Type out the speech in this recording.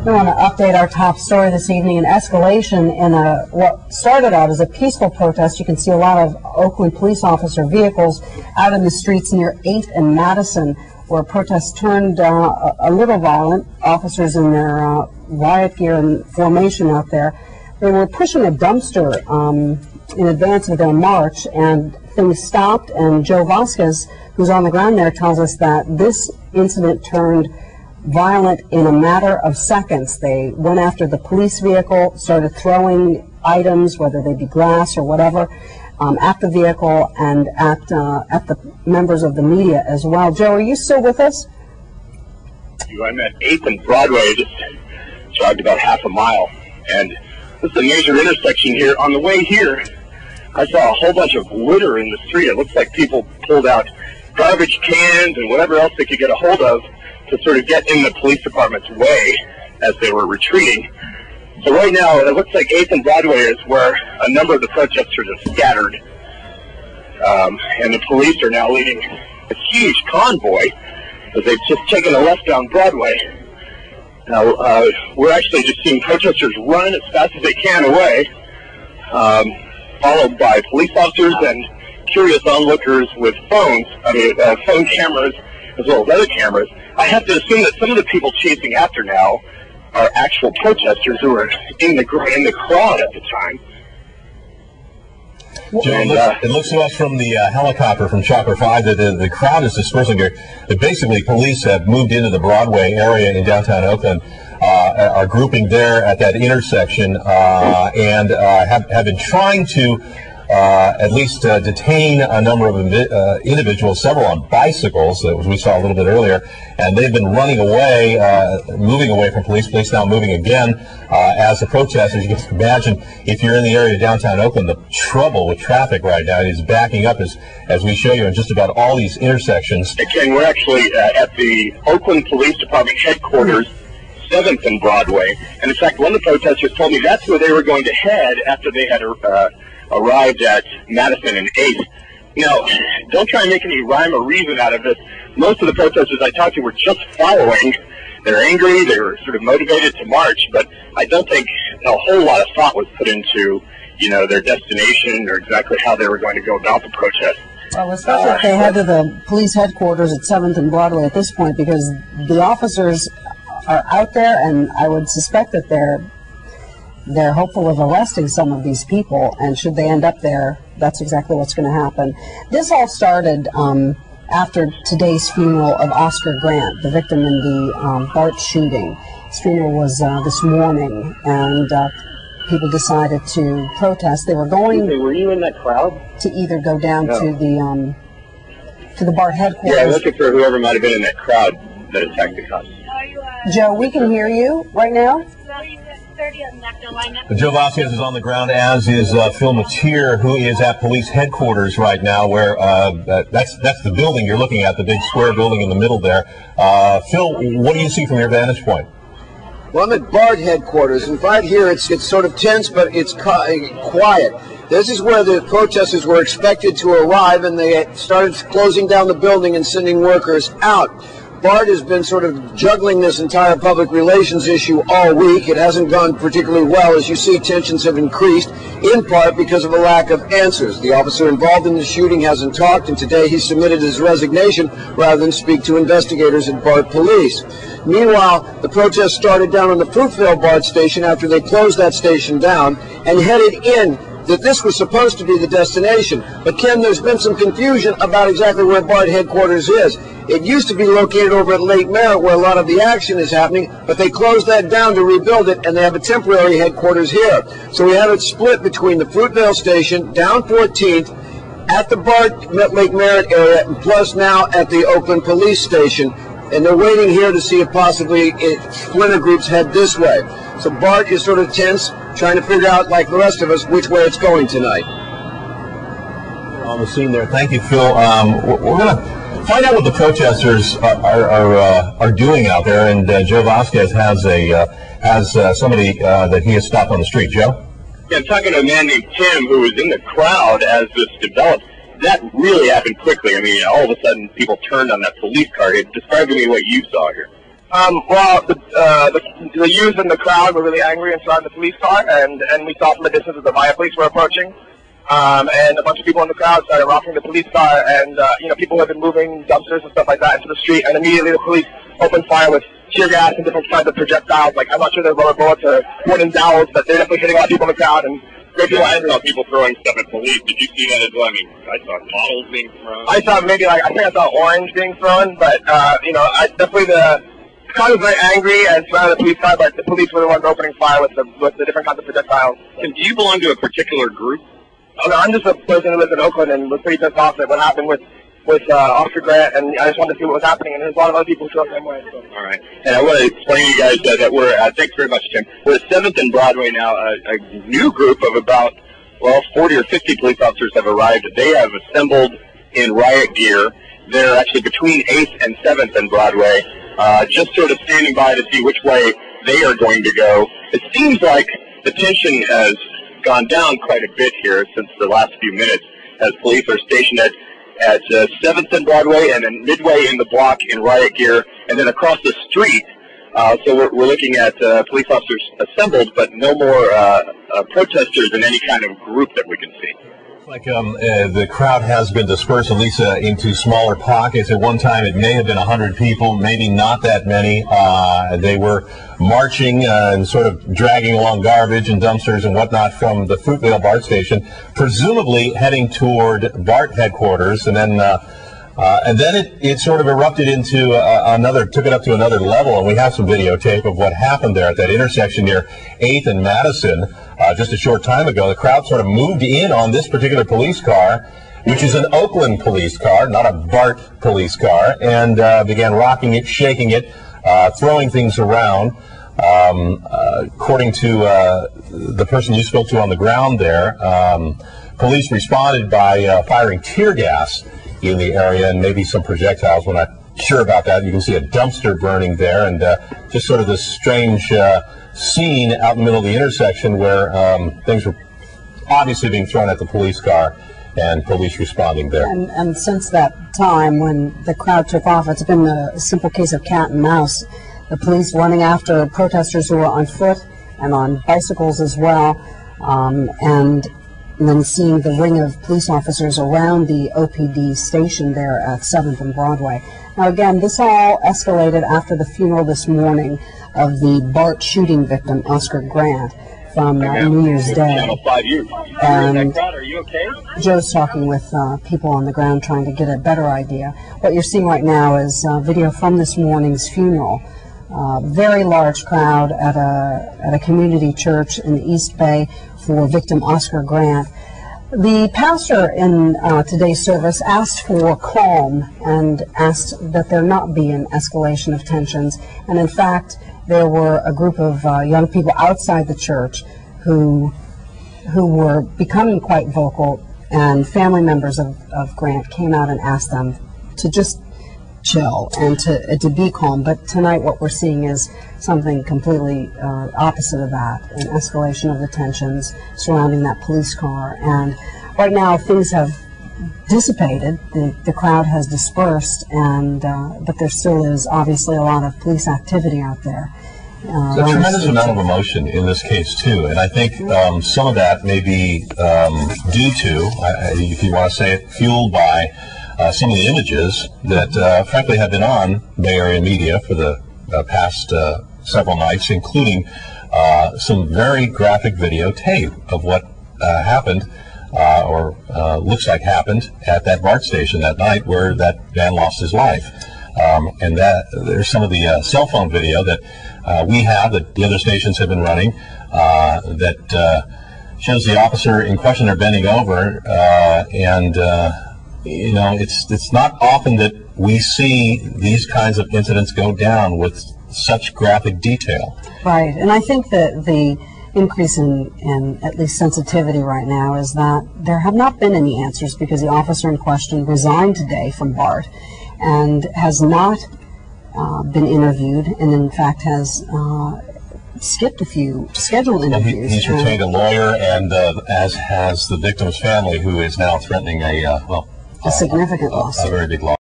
We want to update our top story this evening. An escalation in what started out as a peaceful protest. You can see a lot of Oakland police officer vehicles out in the streets near 8th and Madison, where protests turned a little violent. Officers in their riot gear and formation out there. They were pushing a dumpster in advance of their march, and things stopped. And Joe Vasquez, who's on the ground there, tells us that this incident turned violent in a matter of seconds. They went after the police vehicle, started throwing items, whether they be glass or whatever, at the vehicle and at the members of the media as well. Joe, are you still with us? I'm at 8th and Broadway. I just jogged about half a mile, and this is a major intersection here. On the way here, I saw a whole bunch of litter in the street. It looks like people pulled out garbage cans and whatever else they could get a hold of to sort of get in the police department's way as they were retreating. So right now, it looks like 8th and Broadway is where a number of the protesters have scattered. And the police are now leading a huge convoy as they've just taken a left down Broadway. Now, we're actually just seeing protesters run as fast as they can away, followed by police officers and curious onlookers with phones, phone cameras, as well as other cameras. I have to assume that some of the people chasing after now are actual protesters who were in the crowd at the time. Joe, it looks to us from the helicopter from Chopper 5 that the crowd is dispersing here. That basically police have moved into the Broadway area in downtown Oakland, are grouping there at that intersection, and have been trying to at least detain a number of individuals, several on bicycles, as we saw a little bit earlier, and they've been running away, moving away from police. Police now moving again as the protesters. You can imagine if you're in the area of downtown Oakland, the trouble with traffic right now is backing up as we show you in just about all these intersections. Again, we're actually at the Oakland Police Department headquarters, 7th and Broadway, and in fact, one of the protesters told me that's where they were going to head after they had arrived at Madison and 8th. Now, don't try and make any rhyme or reason out of this. Most of the protesters I talked to were just following. They're angry, they were sort of motivated to march, but I don't think a whole lot of thought was put into, their destination or exactly how they were going to go about the protest. Well, especially if they head to the police headquarters at 7th and Broadway at this point, because the officers are out there, and I would suspect that they're hopeful of arresting some of these people, and should they end up there, that's exactly what's going to happen. This all started after today's funeral of Oscar Grant, the victim in the BART shooting. His funeral was this morning, and people decided to protest. They were going. Were you in that crowd? To either go down to the BART headquarters. Yeah, looking for whoever might have been in that crowd that attacked the cops. Joe, we can hear you right now. Joe Vasquez is on the ground, as is Phil Matier, who is at police headquarters right now, where that's the building you're looking at, the big square building in the middle there. Phil, what do you see from your vantage point? Well, I'm at BART headquarters, and right here it's sort of tense, but it's quiet. This is where the protesters were expected to arrive, and they started closing down the building and sending workers out. BART has been sort of juggling this entire public relations issue all week. It hasn't gone particularly well. As you see, tensions have increased, in part because of a lack of answers. The officer involved in the shooting hasn't talked, and today he submitted his resignation rather than speak to investigators at BART Police. Meanwhile, the protest started down on the Fruitvale BART station after they closed that station down and headed in. That this was supposed to be the destination. But Ken, there's been some confusion about exactly where BART headquarters is. It used to be located over at Lake Merritt, where a lot of the action is happening, but they closed that down to rebuild it, and they have a temporary headquarters here. So we have it split between the Fruitvale station, down 14th, at the BART Lake Merritt area, and plus now at the Oakland Police Station. And they're waiting here to see if possibly splinter groups head this way. So BART is sort of tense, trying to figure out, like the rest of us, which way it's going tonight. On the scene there. Thank you, Phil. We're going to find out what the protesters are doing out there, and Joe Vasquez has somebody that he has stopped on the street. Joe? Yeah, I'm talking to a man named Tim who was in the crowd as this developed. That really happened quickly. I mean, all of a sudden, people turned on that police car. Describe to me what you saw here. Well, the youth in the crowd were really angry and surrounded the police car, and we saw from a distance that the riot police were approaching. And a bunch of people in the crowd started rocking the police car, and people had been moving dumpsters and stuff like that into the street, and immediately the police opened fire with tear gas and different kinds of projectiles. Like, I'm not sure they're rubber bullets or wooden dowels, but they're definitely hitting a lot of people in the crowd, and great people angry. I saw people throwing stuff at police. Did you see that as well? I mean, I saw bottles being thrown. I saw I saw orange being thrown, but definitely the crowd was very angry and surrounded the police car, but the police were the ones opening fire with the different kinds of projectiles. And do you belong to a particular group? I'm just a person who lives in Oakland and was pretty pissed off at what happened with Oscar Grant, and I just wanted to see what was happening, and there's a lot of other people who feel the same way. So. All right. And I want to explain to you guys that we're, thanks very much, Tim, we're at 7th and Broadway now. A new group of about, 40 or 50 police officers have arrived. They have assembled in riot gear. They're actually between 8th and 7th and Broadway, just sort of standing by to see which way they are going to go. It seems like the tension has gone down quite a bit here since the last few minutes, as police are stationed at 7th and Broadway and then midway in the block in riot gear, and then across the street. So we're looking at police officers assembled, but no more protesters in any kind of group that we can see. Like the crowd has been dispersed, Elisa, into smaller pockets. At one time, it may have been 100 people, maybe not that many. They were marching and sort of dragging along garbage and dumpsters and whatnot from the Fruitvale BART station, presumably heading toward BART headquarters, and then it sort of erupted into took it up to another level, and we have some videotape of what happened there at that intersection near 8th and Madison just a short time ago. The crowd sort of moved in on this particular police car, which is an Oakland police car, not a BART police car, and began rocking it, shaking it, throwing things around. According to the person you spoke to on the ground there, police responded by firing tear gas in the area and maybe some projectiles. We're not sure about that. You can see a dumpster burning there, and just sort of this strange scene out in the middle of the intersection where things were obviously being thrown at the police car and police responding there. And since that time when the crowd took off, it's been a simple case of cat and mouse. The police running after protesters who were on foot and on bicycles as well, and then seeing the ring of police officers around the OPD station there at 7th and Broadway. Now again, this all escalated after the funeral this morning of the BART shooting victim, Oscar Grant, from New Year's Day. And are you okay? Joe's talking with people on the ground trying to get a better idea. What you're seeing right now is video from this morning's funeral. Very large crowd at a community church in the East Bay for victim Oscar Grant. The pastor in today's service asked for calm and asked that there not be an escalation of tensions. And in fact, there were a group of young people outside the church who were becoming quite vocal, and family members of Grant came out and asked them to just chill and to be calm. But tonight what we're seeing is something completely opposite of that, an escalation of the tensions surrounding that police car. And right now things have dissipated, the crowd has dispersed, and but there still is obviously a lot of police activity out there. There's a tremendous amount of emotion in this case too, and I think some of that may be due to, if you want to say it, fueled by some of the images that frankly have been on Bay Area media for the past several nights, including some very graphic videotape of what happened or looks like happened at that BART station that night where that man lost his life. And that there's some of the cell phone video that we have, that the other stations have been running, that shows the officer in question are bending over, and you know, it's not often that we see these kinds of incidents go down with such graphic detail. Right, and I think that the increase in at least sensitivity right now is that there have not been any answers, because the officer in question resigned today from BART and has not been interviewed, and in fact has skipped a few scheduled interviews. He's retained a lawyer, and as has the victim's family, who is now threatening a significant lawsuit. A very big lawsuit.